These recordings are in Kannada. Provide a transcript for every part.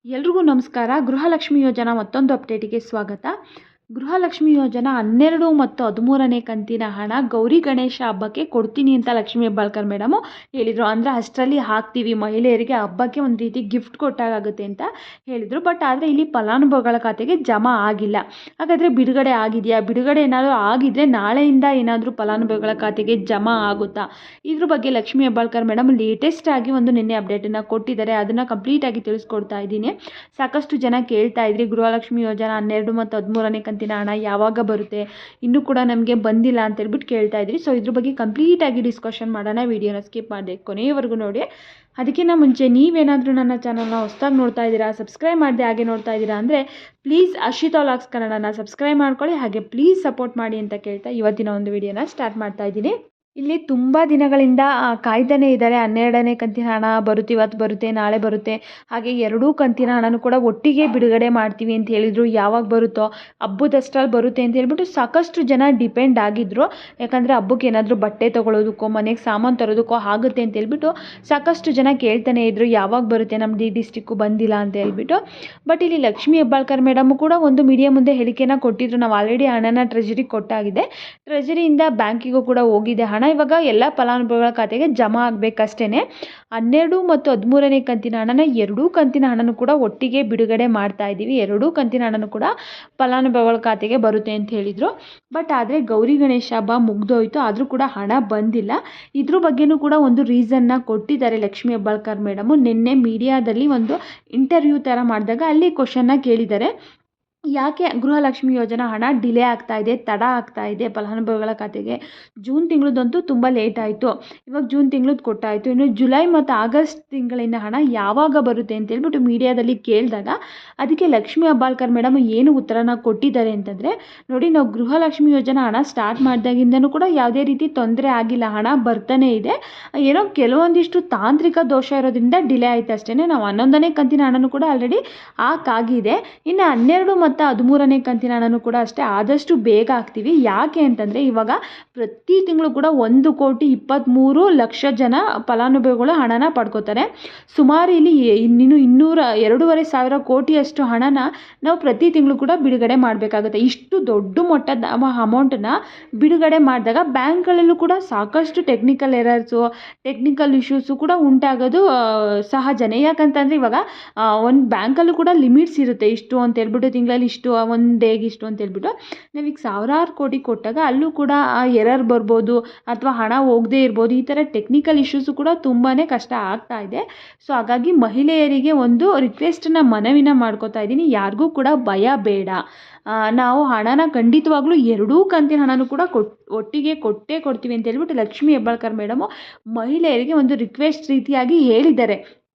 ಎಲ್ರಿಗೂ ನಮಸ್ಕಾರ. ಗೃಹಲಕ್ಷ್ಮಿ ಯೋಜನಾ ಮತ್ತೊಂದು ಅಪ್ಡೇಟಿಗೆ ಸ್ವಾಗತ. ಗೃಹಲಕ್ಷ್ಮಿ ಯೋಜನಾ 12 ಮತ್ತು 13ನೇ ಕಂತಿನ ಹಣ ಗೌರಿ ಗಣೇಶ ಹಬ್ಬಕ್ಕೆ ಕೊಡ್ತೀನಿ ಅಂತ ಲಕ್ಷ್ಮೀ ಹೆಬ್ಬಾಳ್ಕರ್ ಮೇಡಮು ಹೇಳಿದರು. ಅಂದರೆ ಅಷ್ಟರಲ್ಲಿ ಹಾಕ್ತೀವಿ, ಮಹಿಳೆಯರಿಗೆ ಹಬ್ಬಕ್ಕೆ ಒಂದು ರೀತಿ ಗಿಫ್ಟ್ ಕೊಟ್ಟಾಗುತ್ತೆ ಅಂತ ಹೇಳಿದರು. ಬಟ್ ಆದರೆ ಇಲ್ಲಿ ಫಲಾನುಭವಿಗಳ ಖಾತೆಗೆ ಜಮಾ ಆಗಿಲ್ಲ. ಹಾಗಾದರೆ ಬಿಡುಗಡೆ ಆಗಿದೆಯಾ? ಬಿಡುಗಡೆ ಏನಾದರೂ ಆಗಿದ್ದರೆ ನಾಳೆಯಿಂದ ಏನಾದರೂ ಫಲಾನುಭವಿಗಳ ಖಾತೆಗೆ ಜಮಾ ಆಗುತ್ತಾ? ಇದ್ರ ಬಗ್ಗೆ ಲಕ್ಷ್ಮೀ ಹೆಬ್ಬಾಳ್ಕರ್ ಮೇಡಮ್ ಲೇಟೆಸ್ಟ್ ಆಗಿ ಒಂದು ನಿನ್ನೆ ಅಪ್ಡೇಟನ್ನು ಕೊಟ್ಟಿದ್ದಾರೆ. ಅದನ್ನು ಕಂಪ್ಲೀಟಾಗಿ ತಿಳಿಸ್ಕೊಡ್ತಾ ಇದ್ದೀನಿ. ಸಾಕಷ್ಟು ಜನ ಕೇಳ್ತಾ ಇದ್ರಿ, ಗೃಹಲಕ್ಷ್ಮಿ ಯೋಜನಾ 12 ಮತ್ತು 13ನೇ ಕಂತಿನ ಹಣ ಯಾವಾಗ ಬರುತ್ತೆ, ಇನ್ನೂ ಕೂಡ ನಮಗೆ ಬಂದಿಲ್ಲ ಅಂತ ಹೇಳ್ಬಿಟ್ಟು ಕೇಳ್ತಾ ಇದ್ರಿ. ಸೊ ಇದ್ರ ಬಗ್ಗೆ ಕಂಪ್ಲೀಟಾಗಿ ಡಿಸ್ಕಷನ್ ಮಾಡೋಣ. ವಿಡಿಯೋನ ಸ್ಕಿಪ್ ಮಾಡಿ ಕೊನೆಯವರೆಗೂ ನೋಡಿ. ಅದಕ್ಕಿಂತ ಮುಂಚೆ ನೀವೇನಾದರೂ ನನ್ನ ಚಾನಲ್ನ ಹೊಸದಾಗಿ ನೋಡ್ತಾ ಇದ್ದೀರಾ, ಸಬ್ಸ್ಕ್ರೈಬ್ ಮಾಡದೆ ಹಾಗೆ ನೋಡ್ತಾ ಇದ್ದೀರಾ ಅಂದರೆ ಪ್ಲೀಸ್ ಅರ್ಷಿತಾ ವ್ಲಾಗ್ಸ್ ಕನ್ನಡನ ಸಬ್ಸ್ಕ್ರೈಬ್ ಮಾಡ್ಕೊಳ್ಳಿ, ಹಾಗೆ ಪ್ಲೀಸ್ ಸಪೋರ್ಟ್ ಮಾಡಿ ಅಂತ ಕೇಳ್ತಾ ಇವತ್ತಿನ ಒಂದು ವಿಡಿಯೋನ ಸ್ಟಾರ್ಟ್ ಮಾಡ್ತಾ ಇದ್ದೀನಿ. ಇಲ್ಲಿ ತುಂಬ ದಿನಗಳಿಂದ ಕಾಯ್ತಾನೆ ಇದ್ದಾರೆ. 12ನೇ ಕಂತಿನ ಹಣ ಬರುತ್ತೆ, ಇವತ್ತು ಬರುತ್ತೆ, ನಾಳೆ ಬರುತ್ತೆ, ಹಾಗೆ 2 ಕಂತಿನ ಹಣನೂ ಕೂಡ ಒಟ್ಟಿಗೆ ಬಿಡುಗಡೆ ಮಾಡ್ತೀವಿ ಅಂತ ಹೇಳಿದರು. ಯಾವಾಗ ಬರುತ್ತೋ ಹಬ್ಬದಷ್ಟರಲ್ಲಿ ಬರುತ್ತೆ ಅಂತ ಹೇಳ್ಬಿಟ್ಟು ಸಾಕಷ್ಟು ಜನ ಡಿಪೆಂಡ್ ಆಗಿದ್ದರು. ಯಾಕಂದರೆ ಹಬ್ಬಕ್ಕೆ ಏನಾದರೂ ಬಟ್ಟೆ ತೊಗೊಳೋದಕ್ಕೋ ಮನೆಗೆ ಸಾಮಾನು ತರೋದಕ್ಕೋ ಆಗುತ್ತೆ ಅಂತ ಹೇಳ್ಬಿಟ್ಟು ಸಾಕಷ್ಟು ಜನ ಕೇಳ್ತಾನೆ ಇದ್ದರು, ಯಾವಾಗ ಬರುತ್ತೆ, ನಮ್ಮ ಡಿಸ್ಟಿಕ್ಕು ಬಂದಿಲ್ಲ ಅಂತ ಹೇಳ್ಬಿಟ್ಟು. ಬಟ್ ಇಲ್ಲಿ ಲಕ್ಷ್ಮೀ ಹೆಬ್ಬಾಳ್ಕರ್ ಮೇಡಮ್ ಕೂಡ ಒಂದು ಮೀಡಿಯಾ ಮುಂದೆ ಹೇಳಿಕೆನ ಕೊಟ್ಟಿದ್ರು. ನಾವು ಆಲ್ರೆಡಿ ಹಣನ ಟ್ರೆಜರಿಗೆ ಕೊಟ್ಟಾಗಿದೆ, ಟ್ರೆಜರಿಯಿಂದ ಬ್ಯಾಂಕಿಗೂ ಕೂಡ ಹೋಗಿದೆ ಹಣ, ಇವಾಗ ಎಲ್ಲ ಫಲಾನುಭವಿಗಳ ಖಾತೆಗೆ ಜಮಾ ಆಗಬೇಕಷ್ಟೇ. 12 ಮತ್ತು 13ನೇ ಕಂತಿನ ಹಣನ 2 ಕಂತಿನ ಹಣನೂ ಕೂಡ ಒಟ್ಟಿಗೆ ಬಿಡುಗಡೆ ಮಾಡ್ತಾ ಇದ್ದೀವಿ. 2 ಕಂತಿನ ಹಣನೂ ಕೂಡ ಫಲಾನುಭವಿಗಳ ಖಾತೆಗೆ ಬರುತ್ತೆ ಅಂತ ಹೇಳಿದರು. ಬಟ್ ಆದರೆ ಗೌರಿ ಗಣೇಶ ಹಬ್ಬ ಮುಗ್ದೋಯ್ತು, ಆದರೂ ಕೂಡ ಹಣ ಬಂದಿಲ್ಲ. ಇದ್ರ ಬಗ್ಗೆನೂ ಕೂಡ ಒಂದು ರೀಸನ್ನ ಕೊಟ್ಟಿದ್ದಾರೆ ಲಕ್ಷ್ಮೀ ಹೆಬ್ಬಾಳ್ಕರ್ ಮೇಡಮು. ನಿನ್ನೆ ಮೀಡಿಯಾದಲ್ಲಿ ಒಂದು ಇಂಟರ್ವ್ಯೂ ಥರ ಮಾಡಿದಾಗ ಅಲ್ಲಿ ಕ್ವಶನ್ನ ಕೇಳಿದ್ದಾರೆ, ಯಾಕೆ ಗೃಹಲಕ್ಷ್ಮಿ ಯೋಜನಾ ಹಣ ಡಿಲೇ ಆಗ್ತಾ ಇದೆ, ತಡ ಆಗ್ತಾ ಇದೆ ಫಲಾನುಭವಿಗಳ ಖಾತೆಗೆ? ಜೂನ್ ತಿಂಗಳದಂತೂ ತುಂಬ ಲೇಟ್ ಆಯಿತು, ಇವಾಗ ಜೂನ್ ತಿಂಗಳದ್ದು ಕೊಟ್ಟಾಯಿತು, ಇನ್ನು ಜುಲೈ ಮತ್ತು ಆಗಸ್ಟ್ ತಿಂಗಳಿನ ಹಣ ಯಾವಾಗ ಬರುತ್ತೆ ಅಂತ ಹೇಳ್ಬಿಟ್ಟು ಮೀಡಿಯಾದಲ್ಲಿ ಕೇಳಿದಾಗ ಅದಕ್ಕೆ ಲಕ್ಷ್ಮೀ ಹೆಬ್ಬಾಳ್ಕರ್ ಮೇಡಮ್ ಏನು ಉತ್ತರನ ಕೊಟ್ಟಿದ್ದಾರೆ ಅಂತಂದರೆ, ನೋಡಿ, ನಾವು ಗೃಹಲಕ್ಷ್ಮಿ ಯೋಜನಾ ಹಣ ಸ್ಟಾರ್ಟ್ ಮಾಡಿದಾಗಿಂದನೂ ಕೂಡ ಯಾವುದೇ ರೀತಿ ತೊಂದರೆ ಆಗಿಲ್ಲ, ಹಣ ಬರ್ತಾನೆ ಇದೆ, ಏನೋ ಕೆಲವೊಂದಿಷ್ಟು ತಾಂತ್ರಿಕ ದೋಷ ಇರೋದ್ರಿಂದ ಡಿಲೇ ಆಯಿತು ಅಷ್ಟೇ. ನಾವು 11ನೇ ಕಂತಿನ ಹಣನೂ ಕೂಡ ಆಲ್ರೆಡಿ ಹಾಕಾಗಿದೆ, ಇನ್ನು 12 ಮತ್ತು 13ನೇ ಕಂತಿನ ಹಣನೂ ಕೂಡ ಅಷ್ಟೇ ಆದಷ್ಟು ಬೇಗ ಹಾಕ್ತೀವಿ. ಯಾಕೆ ಅಂತಂದರೆ ಇವಾಗ ಪ್ರತಿ ತಿಂಗಳು ಕೂಡ 1,23,00,000 ಜನ ಫಲಾನುಭವಿಗಳು ಹಣನ ಪಡ್ಕೋತಾರೆ. ಸುಮಾರು ಇಲ್ಲಿ ಇನ್ನೂ 2,500 ಕೋಟಿಯಷ್ಟು ಹಣನ ನಾವು ಪ್ರತಿ ತಿಂಗಳು ಕೂಡ ಬಿಡುಗಡೆ ಮಾಡಬೇಕಾಗುತ್ತೆ. ಇಷ್ಟು ದೊಡ್ಡ ಮೊತ್ತದ ಅಮೌಂಟನ್ನು ಬಿಡುಗಡೆ ಮಾಡಿದಾಗ ಬ್ಯಾಂಕ್ಗಳಲ್ಲೂ ಕೂಡ ಸಾಕಷ್ಟು ಟೆಕ್ನಿಕಲ್ ಎರರ್ಸು, ಟೆಕ್ನಿಕಲ್ ಇಶ್ಯೂಸು ಕೂಡ ಉಂಟಾಗೋದು ಸಹಜನೇ. ಯಾಕಂತಂದರೆ ಇವಾಗ ಒಂದು ಬ್ಯಾಂಕಲ್ಲೂ ಕೂಡ ಲಿಮಿಟ್ಸ್ ಇರುತ್ತೆ, ಇಷ್ಟು ಅಂತ ಹೇಳ್ಬಿಟ್ಟು ತಿಂಗಳಲ್ಲಿ ಇಷ್ಟು, ಒಂದು ಡೇಗೆ ಇಷ್ಟು ಅಂತ ಹೇಳ್ಬಿಟ್ಟು. ನಾವೀಗ ಸಾವಿರಾರು ಕೋಟಿ ಕೊಟ್ಟಾಗ ಅಲ್ಲೂ ಕೂಡ ಎರರ್ ಬರ್ಬೋದು ಅಥವಾ ಹಣ ಹೋಗದೇ ಇರ್ಬೋದು. ಈ ಥರ ಟೆಕ್ನಿಕಲ್ ಇಶ್ಯೂಸು ಕೂಡ ತುಂಬಾ ಕಷ್ಟ ಆಗ್ತಾ ಇದೆ. ಸೊ ಹಾಗಾಗಿ ಮಹಿಳೆಯರಿಗೆ ಒಂದು ರಿಕ್ವೆಸ್ಟನ್ನ ಮನವಿನ ಮಾಡ್ಕೋತಾ ಇದ್ದೀನಿ, ಯಾರಿಗೂ ಕೂಡ ಭಯ ಬೇಡ. ನಾವು ಹಣನ ಖಂಡಿತವಾಗ್ಲೂ 2 ಕಂತಿನ ಹಣನೂ ಕೂಡ ಒಟ್ಟಿಗೆ ಕೊಡ್ತೀವಿ ಅಂತ ಹೇಳ್ಬಿಟ್ಟು ಲಕ್ಷ್ಮೀ ಹೆಬ್ಬಾಳ್ಕರ್ ಮೇಡಮು ಮಹಿಳೆಯರಿಗೆ ಒಂದು ರಿಕ್ವೆಸ್ಟ್ ರೀತಿಯಾಗಿ ಹೇಳಿದ್ದಾರೆ.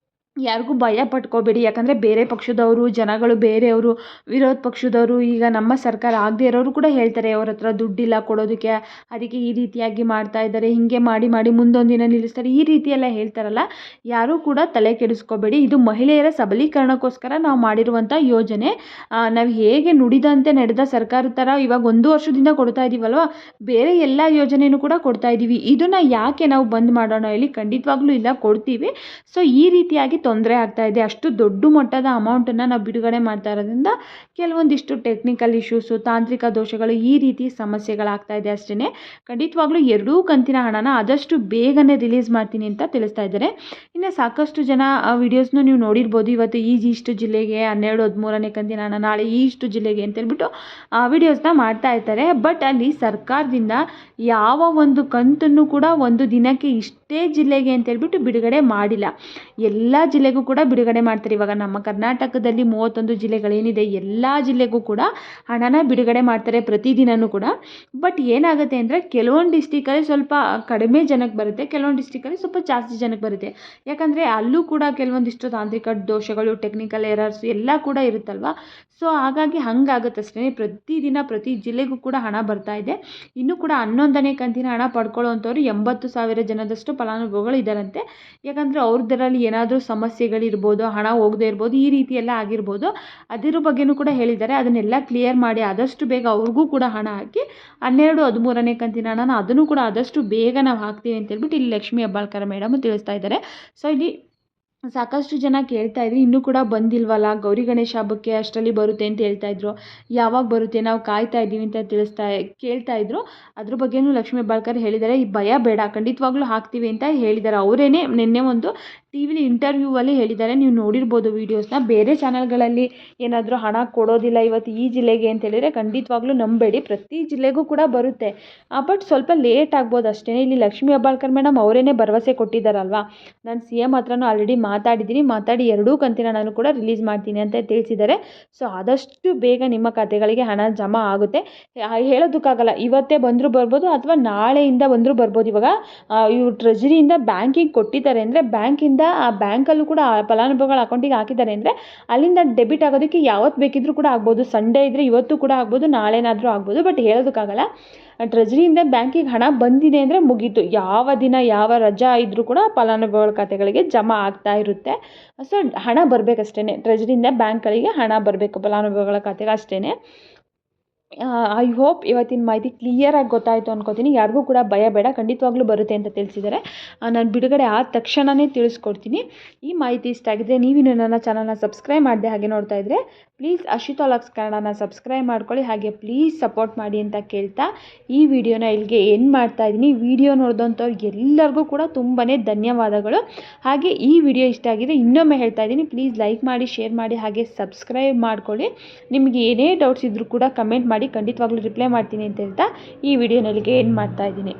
ಯಾರಿಗೂ ಭಯ ಪಟ್ಕೋಬೇಡಿ, ಯಾಕಂದರೆ ಬೇರೆ ಪಕ್ಷದವರು, ಜನಗಳು ಬೇರೆಯವರು, ವಿರೋಧ ಪಕ್ಷದವರು, ಈಗ ನಮ್ಮ ಸರ್ಕಾರ ಆಗದೆ ಇರೋರು ಕೂಡ ಹೇಳ್ತಾರೆ, ಅವ್ರ ಹತ್ರ ದುಡ್ಡಿಲ್ಲ ಕೊಡೋದಕ್ಕೆ, ಅದಕ್ಕೆ ಈ ರೀತಿಯಾಗಿ ಮಾಡ್ತಾ ಇದ್ದಾರೆ, ಹೀಗೆ ಮಾಡಿ ಮುಂದೊಂದು ದಿನ ನಿಲ್ಲಿಸ್ತಾರೆ, ಈ ರೀತಿಯೆಲ್ಲ ಹೇಳ್ತಾರಲ್ಲ. ಯಾರೂ ಕೂಡ ತಲೆ ಕೆಡಿಸ್ಕೋಬೇಡಿ, ಇದು ಮಹಿಳೆಯರ ಸಬಲೀಕರಣಕ್ಕೋಸ್ಕರ ನಾವು ಮಾಡಿರುವಂಥ ಯೋಜನೆ. ನಾವು ಹೇಗೆ ನುಡಿದಂತೆ ನಡೆದ ಸರ್ಕಾರದ ಥರ ಇವಾಗ 1 ವರ್ಷದಿಂದ ಕೊಡ್ತಾ ಇದ್ದೀವಲ್ವ, ಬೇರೆ ಎಲ್ಲ ಯೋಜನೆಯೂ ಕೂಡ ಕೊಡ್ತಾ ಇದ್ದೀವಿ. ಇದನ್ನು ಯಾಕೆ ನಾವು ಬಂದ್ ಮಾಡೋಣ ಹೇಳಿ? ಖಂಡಿತವಾಗ್ಲೂ ಇಲ್ಲ, ಕೊಡ್ತೀವಿ. ಸೊ ಈ ರೀತಿಯಾಗಿ ತೊಂದರೆ ಆಗ್ತಾ ಇದೆ. ಅಷ್ಟು ದೊಡ್ಡ ಮಟ್ಟದ ಅಮೌಂಟನ್ನು ನಾವು ಬಿಡುಗಡೆ ಮಾಡ್ತಾ ಇರೋದ್ರಿಂದ ಕೆಲವೊಂದಿಷ್ಟು ಟೆಕ್ನಿಕಲ್ ಇಶ್ಯೂಸು, ತಾಂತ್ರಿಕ ದೋಷಗಳು, ಈ ರೀತಿ ಸಮಸ್ಯೆಗಳಾಗ್ತಾ ಇದೆ ಅಷ್ಟೇ. ಖಂಡಿತವಾಗ್ಲೂ 2 ಕಂತಿನ ಹಣನ ಆದಷ್ಟು ಬೇಗನೆ ರಿಲೀಸ್ ಮಾಡ್ತೀನಿ ಅಂತ ತಿಳಿಸ್ತಾ ಇದ್ದಾರೆ. ಇನ್ನು ಸಾಕಷ್ಟು ಜನ ವಿಡಿಯೋಸ್ನು ನೀವು ನೋಡಿರ್ಬೋದು. ಇವತ್ತು ಇಷ್ಟು ಜಿಲ್ಲೆಗೆ 12, 13ನೇ ಕಂತಿನ ಹಣ, ನಾಳೆ ಇಷ್ಟು ಜಿಲ್ಲೆಗೆ ಅಂತೇಳ್ಬಿಟ್ಟು ವಿಡಿಯೋಸ್ನ ಮಾಡ್ತಾ ಇರ್ತಾರೆ. ಬಟ್ ಅಲ್ಲಿ ಸರ್ಕಾರದಿಂದ ಯಾವ ಒಂದು ಕಂತನ್ನು ಕೂಡ ಒಂದು ದಿನಕ್ಕೆ ಇಷ್ಟೇ ಜಿಲ್ಲೆಗೆ ಅಂತೇಳ್ಬಿಟ್ಟು ಬಿಡುಗಡೆ ಮಾಡಿಲ್ಲ. ಎಲ್ಲ ಜಿಲ್ಲೆಗೂ ಕೂಡ ಬಿಡುಗಡೆ ಮಾಡ್ತಾರೆ. ಇವಾಗ ನಮ್ಮ ಕರ್ನಾಟಕದಲ್ಲಿ 31 ಜಿಲ್ಲೆಗಳೇನಿದೆ, ಎಲ್ಲ ಜಿಲ್ಲೆಗೂ ಕೂಡ ಹಣನ ಬಿಡುಗಡೆ ಮಾಡ್ತಾರೆ ಪ್ರತಿದಿನವೂ ಕೂಡ. ಬಟ್ ಏನಾಗುತ್ತೆ ಅಂದರೆ ಕೆಲವೊಂದು ಡಿಸ್ಟಿಕಲ್ಲಿ ಸ್ವಲ್ಪ ಕಡಿಮೆ ಜನಕ್ಕೆ ಬರುತ್ತೆ, ಕೆಲವೊಂದು ಡಿಸ್ಟಿಕಲ್ಲಿ ಸ್ವಲ್ಪ ಜಾಸ್ತಿ ಜನಕ್ಕೆ ಬರುತ್ತೆ. ಯಾಕಂದರೆ ಅಲ್ಲೂ ಕೂಡ ಕೆಲವೊಂದಿಷ್ಟು ತಾಂತ್ರಿಕ ದೋಷಗಳು, ಟೆಕ್ನಿಕಲ್ ಎರರ್ಸ್ ಎಲ್ಲ ಕೂಡ ಇರುತ್ತಲ್ವ. ಸೊ ಹಾಗಾಗಿ ಹಂಗಾಗುತ್ತೆ ಅಷ್ಟೇ. ಪ್ರತಿದಿನ ಪ್ರತಿ ಜಿಲ್ಲೆಗೂ ಕೂಡ ಹಣ ಬರ್ತಾ ಇದೆ. ಇನ್ನೂ ಕೂಡ 11ನೇ ಕಂತಿನ ಹಣ ಪಡ್ಕೊಳ್ಳೋವಂಥವ್ರು 80,000 ಜನದಷ್ಟು ಫಲಾನುಭವಿಗಳು ಇದ್ದಾರಂತೆ. ಯಾಕಂದರೆ ಅವ್ರದ್ರಲ್ಲಿ ಏನಾದರೂ ಸಮಸ್ಯೆಗಳಿರ್ಬೋದು, ಹಣ ಹೋಗದೇ ಇರ್ಬೋದು, ಈ ರೀತಿ ಎಲ್ಲ ಆಗಿರ್ಬೋದು. ಅದ್ರ ಬಗ್ಗೆನೂ ಕೂಡ ಹೇಳಿದ್ದಾರೆ. ಅದನ್ನೆಲ್ಲ ಕ್ಲಿಯರ್ ಮಾಡಿ ಆದಷ್ಟು ಬೇಗ ಅವ್ರಿಗೂ ಕೂಡ ಹಣ ಹಾಕಿ 12, 13ನೇ ಕಂತಿನ ಹಣನ ಅದನ್ನು ಕೂಡ ಆದಷ್ಟು ಬೇಗ ನಾವು ಹಾಕ್ತೀವಿ ಅಂತ ಹೇಳ್ಬಿಟ್ಟು ಇಲ್ಲಿ ಲಕ್ಷ್ಮೀ ಹೆಬ್ಬಾಳ್ಕರ್ ಮೇಡಮ್ ತಿಳಿಸ್ತಾ ಇದ್ದಾರೆ. ಸೊ ಇಲ್ಲಿ ಸಾಕಷ್ಟು ಜನ ಕೇಳ್ತಾ ಇದ್ರಿ, ಇನ್ನೂ ಕೂಡ ಬಂದಿಲ್ವಲ್ಲ ಗೌರಿ ಗಣೇಶ ಹಬ್ಬಕ್ಕೆ ಅಷ್ಟರಲ್ಲಿ ಬರುತ್ತೆ ಅಂತ ಹೇಳ್ತಾಯಿದ್ರು. ಯಾವಾಗ ಬರುತ್ತೆ, ನಾವು ಕಾಯ್ತಾ ಇದ್ದೀವಿ ಅಂತ ಕೇಳ್ತಾ ಇದ್ರು. ಅದ್ರ ಬಗ್ಗೆನೂ ಲಕ್ಷ್ಮೀ ಹೆಬ್ಬಾಳ್ಕರ್ ಹೇಳಿದ್ದಾರೆ, ಈ ಭಯ ಬೇಡ, ಖಂಡಿತವಾಗ್ಲೂ ಹಾಕ್ತೀವಿ ಅಂತ ಹೇಳಿದ್ದಾರೆ. ಅವರೇನೆ ನಿನ್ನೆ ಒಂದು ಟಿ ವಿಲಿ ಇಂಟರ್ವ್ಯೂವಲ್ಲಿ ಹೇಳಿದ್ದಾರೆ, ನೀವು ನೋಡಿರ್ಬೋದು ವೀಡಿಯೋಸ್ನ. ಬೇರೆ ಚಾನಲ್ಗಳಲ್ಲಿ ಏನಾದರೂ ಹಣ ಕೊಡೋದಿಲ್ಲ ಇವತ್ತು ಈ ಜಿಲ್ಲೆಗೆ ಅಂತ ಹೇಳಿದರೆ ಖಂಡಿತವಾಗ್ಲೂ ನಂಬೇಡಿ, ಪ್ರತಿ ಜಿಲ್ಲೆಗೂ ಕೂಡ ಬರುತ್ತೆ. ಬಟ್ ಸ್ವಲ್ಪ ಲೇಟ್ ಆಗ್ಬೋದು ಅಷ್ಟೇ. ಇಲ್ಲಿ ಲಕ್ಷ್ಮೀ ಹೆಬ್ಬಾಳ್ಕರ್ ಮೇಡಮ್ ಅವರೇನೆ ಭರವಸೆ ಕೊಟ್ಟಿದ್ದಾರಲ್ವಾ, ನಾನು CM ಹತ್ರನೂ ಆಲ್ರೆಡಿ ಮಾತಾಡಿ 2 ಕಂತಿನ ನಾನು ಕೂಡ ರಿಲೀಸ್ ಮಾಡ್ತೀನಿ ಅಂತ ತಿಳಿಸಿದ್ದಾರೆ. ಸೊ ಆದಷ್ಟು ಬೇಗ ನಿಮ್ಮ ಖಾತೆಗಳಿಗೆ ಹಣ ಜಮಾ ಆಗುತ್ತೆ. ಹೇಳೋದಕ್ಕಾಗಲ್ಲ, ಇವತ್ತೇ ಬಂದರೂ ಬರ್ಬೋದು ಅಥವಾ ನಾಳೆಯಿಂದ ಬಂದರೂ ಬರ್ಬೋದು. ಇವಾಗ ಇವ್ರು ಟ್ರೆಜರಿಯಿಂದ ಬ್ಯಾಂಕಿಗೆ ಕೊಟ್ಟಿದ್ದಾರೆ ಅಂದರೆ ಬ್ಯಾಂಕಿಂದ ಆ ಬ್ಯಾಂಕಲ್ಲೂ ಕೂಡ ಫಲಾನುಭವಿಗಳ ಅಕೌಂಟಿಗೆ ಹಾಕಿದ್ದಾರೆ ಅಂದರೆ ಅಲ್ಲಿಂದ ಡೆಬಿಟ್ ಆಗೋದಕ್ಕೆ ಯಾವತ್ತು ಬೇಕಿದ್ರೂ ಕೂಡ ಆಗ್ಬೋದು. ಸಂಡೇ ಇದ್ದರೆ ಇವತ್ತು ಕೂಡ ಆಗ್ಬೋದು, ನಾಳೆನಾದರೂ ಆಗ್ಬೋದು. ಬಟ್ ಹೇಳೋದಕ್ಕಾಗಲ್ಲ. ಟ್ರೆಜರಿಯಿಂದ ಬ್ಯಾಂಕಿಗೆ ಹಣ ಬಂದಿದೆ ಅಂದರೆ ಮುಗೀತು. ಯಾವ ದಿನ ಯಾವ ರಜಾ ಇದ್ದರೂ ಕೂಡ ಫಲಾನುಭವಿಗಳ ಖಾತೆಗಳಿಗೆ ಜಮಾ ಆಗ್ತಾ ಇರುತ್ತೆ. ಸೊ ಹಣ ಬರಬೇಕಷ್ಟೇ, ಟ್ರೆಜರಿಯಿಂದ ಬ್ಯಾಂಕ್ಗಳಿಗೆ ಹಣ ಬರಬೇಕು ಫಲಾನುಭವಿಗಳ ಖಾತೆಗೆ ಅಷ್ಟೇ. ಐ ಹೋಪ್ ಇವತ್ತಿನ ಮಾಹಿತಿ ಕ್ಲಿಯರಾಗಿ ಗೊತ್ತಾಯಿತು ಅನ್ಕೋತೀನಿ. ಯಾರಿಗೂ ಕೂಡ ಭಯ ಬೇಡ, ಖಂಡಿತವಾಗ್ಲೂ ಬರುತ್ತೆ ಅಂತ ತಿಳಿಸಿದ್ದಾರೆ. ನಾನು ಬಿಡುಗಡೆ ಆದ ತಕ್ಷಣವೇ ತಿಳಿಸ್ಕೊಡ್ತೀನಿ. ಈ ಮಾಹಿತಿ ಇಷ್ಟ ಆಗಿದ್ದರೆ ನೀವಿನ್ನು ನನ್ನ ಚಾನಲ್ನ ಸಬ್ಸ್ಕ್ರೈಬ್ ಮಾಡದೆ ಹಾಗೆ ನೋಡ್ತಾ ಇದ್ದರೆ ಪ್ಲೀಸ್ ಅಶ್ವಿತಾ ವ್ಲಾಗ್ಸ್ ಕನ್ನಡನ ಸಬ್ಸ್ಕ್ರೈಬ್ ಮಾಡ್ಕೊಳ್ಳಿ, ಹಾಗೆ ಪ್ಲೀಸ್ ಸಪೋರ್ಟ್ ಮಾಡಿ ಅಂತ ಕೇಳ್ತಾ ಈ ವಿಡಿಯೋನ ಇಲ್ಲಿಗೆ ಎಂಡ್ ಮಾಡ್ತಾ ಇದ್ದೀನಿ. ವಿಡಿಯೋ ನೋಡಿದಂಥವ್ರಿಗೆ ಎಲ್ಲರಿಗೂ ಕೂಡ ತುಂಬಾ ಧನ್ಯವಾದಗಳು. ಹಾಗೆ ಈ ವಿಡಿಯೋ ಇಷ್ಟ ಆಗಿದೆ ಇನ್ನೊಮ್ಮೆ ಹೇಳ್ತಾ ಇದ್ದೀನಿ, ಪ್ಲೀಸ್ ಲೈಕ್ ಮಾಡಿ, ಶೇರ್ ಮಾಡಿ, ಹಾಗೆ ಸಬ್ಸ್ಕ್ರೈಬ್ ಮಾಡ್ಕೊಳ್ಳಿ. ನಿಮಗೆ ಏನೇ ಡೌಟ್ಸ್ ಇದ್ದರೂ ಕೂಡ ಕಮೆಂಟ್ ಮಾಡಿ, ಖಂಡಿತವಾಗ್ಲೂ ರಿಪ್ಲೈ ಮಾಡ್ತೀನಿ ಅಂತ ಹೇಳ್ತಾ ಈ ವಿಡಿಯೋನ ಇಲ್ಲಿಗೆ ಎಂಡ್ ಮಾಡ್ತಾ ಇದ್ದೀನಿ.